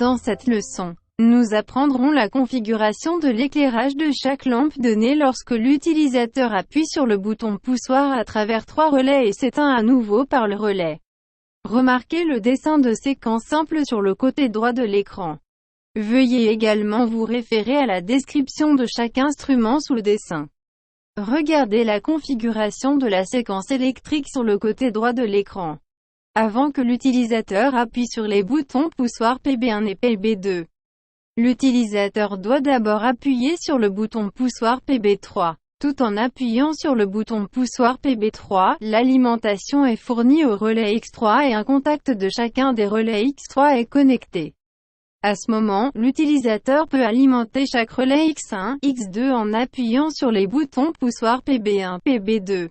Dans cette leçon, nous apprendrons la configuration de l'éclairage de chaque lampe donnée lorsque l'utilisateur appuie sur le bouton poussoir à travers 3 relais et s'éteint à nouveau par le relais. Remarquez le dessin de séquence simple sur le côté droit de l'écran. Veuillez également vous référer à la description de chaque instrument sous le dessin. Regardez la configuration de la séquence électrique sur le côté droit de l'écran. Avant que l'utilisateur appuie sur les boutons poussoir PB1 et PB2. L'utilisateur doit d'abord appuyer sur le bouton poussoir PB3. Tout en appuyant sur le bouton poussoir PB3, l'alimentation est fournie au relais X3 et un contact de chacun des relais X3 est connecté. À ce moment, l'utilisateur peut alimenter chaque relais X1, X2 en appuyant sur les boutons poussoir PB1, PB2.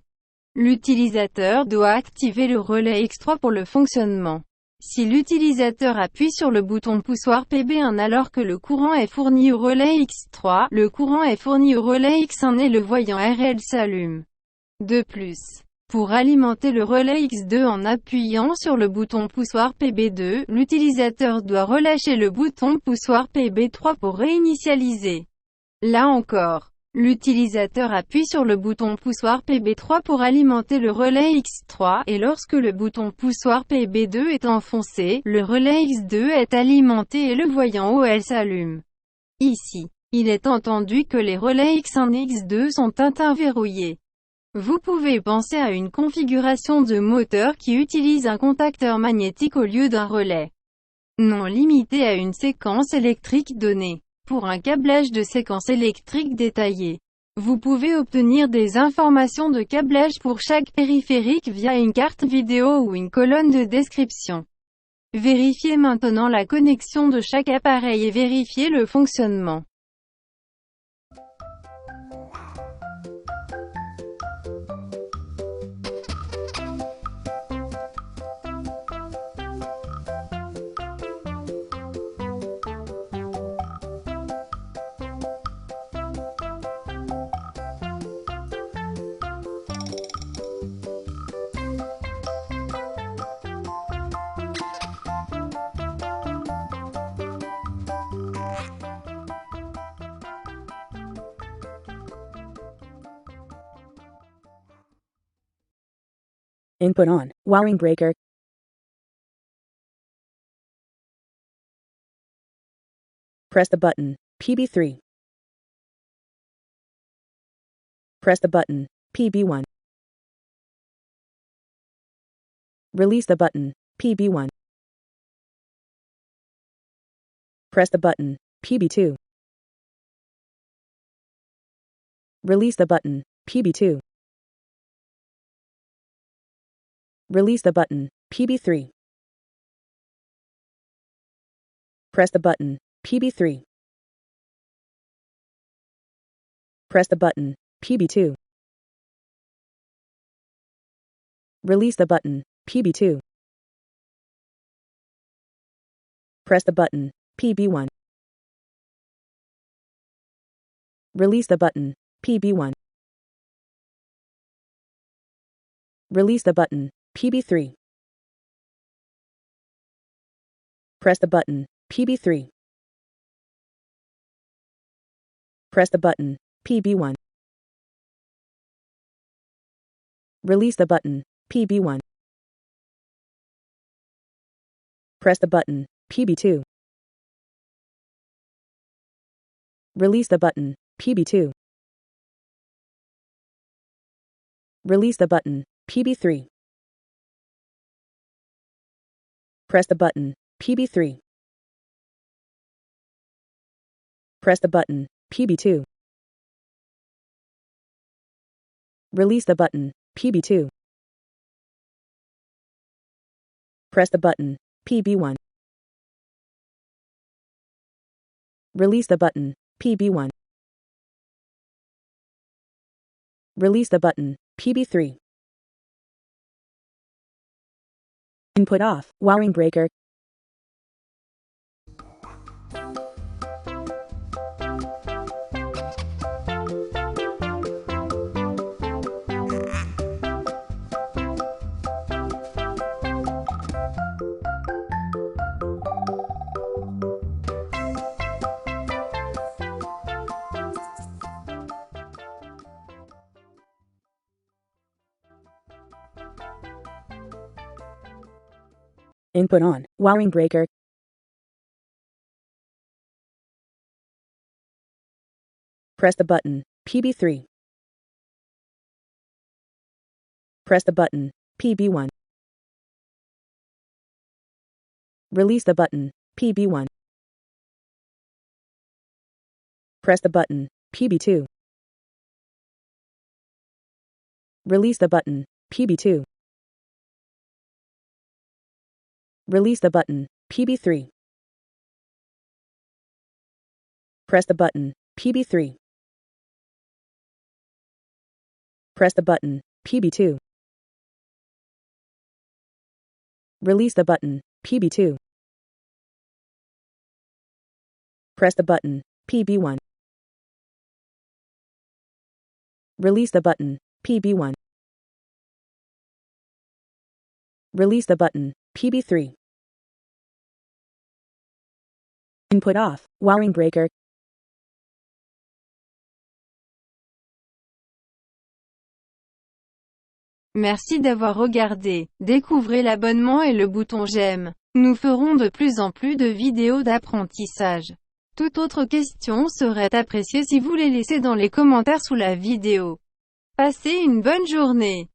L'utilisateur doit activer le relais X3 pour le fonctionnement. Si l'utilisateur appuie sur le bouton poussoir PB1 alors que le courant est fourni au relais X3, le courant est fourni au relais X1 et le voyant RL s'allume. De plus, pour alimenter le relais X2 en appuyant sur le bouton poussoir PB2, l'utilisateur doit relâcher le bouton poussoir PB3 pour réinitialiser. Là encore, l'utilisateur appuie sur le bouton poussoir PB3 pour alimenter le relais X3, et lorsque le bouton poussoir PB2 est enfoncé, le relais X2 est alimenté et le voyant OL s'allume. Ici, il est entendu que les relais X1 et X2 sont interverrouillés. Vous pouvez penser à une configuration de moteur qui utilise un contacteur magnétique au lieu d'un relais. Non limité à une séquence électrique donnée. Pour un câblage de séquence électrique détaillé, vous pouvez obtenir des informations de câblage pour chaque périphérique via une carte vidéo ou une colonne de description. Vérifiez maintenant la connexion de chaque appareil et vérifiez le fonctionnement. Input on. Wiring breaker. Press the button. PB3. Press the button. PB1. Release the button. PB1. Press the button. PB2. Release the button. PB2. Release the button. PB3. Press the button. PB3. Press the button. PB2. Release the button. PB2. Press the button. PB1. Release the button. PB1. Release the button. PB3. Press the button. PB3. Press the button. PB1. Release the button. PB1. Press the button. PB2. Release the button. PB2. Release the button. PB3. Press the button. PB3. Press the button. PB2. Release the button. PB2. Press the button. PB1. Release the button. PB1. Release the button. PB3. Input off. Wiring breaker. Input on, wiring breaker. Press the button, PB3. Press the button, PB1. Release the button, PB1. Press the button, PB2. Release the button, PB2. Release the button, PB3. Press the button, PB3. Press the button, PB2. Release the button, PB2. Press the button, PB1. Release the button, PB1. Release the button, PB3. Input off, wiring breaker. Merci d'avoir regardé. Découvrez l'abonnement et le bouton j'aime. Nous ferons de plus en plus de vidéos d'apprentissage. Toute autre question serait appréciée si vous les laissez dans les commentaires sous la vidéo. Passez une bonne journée.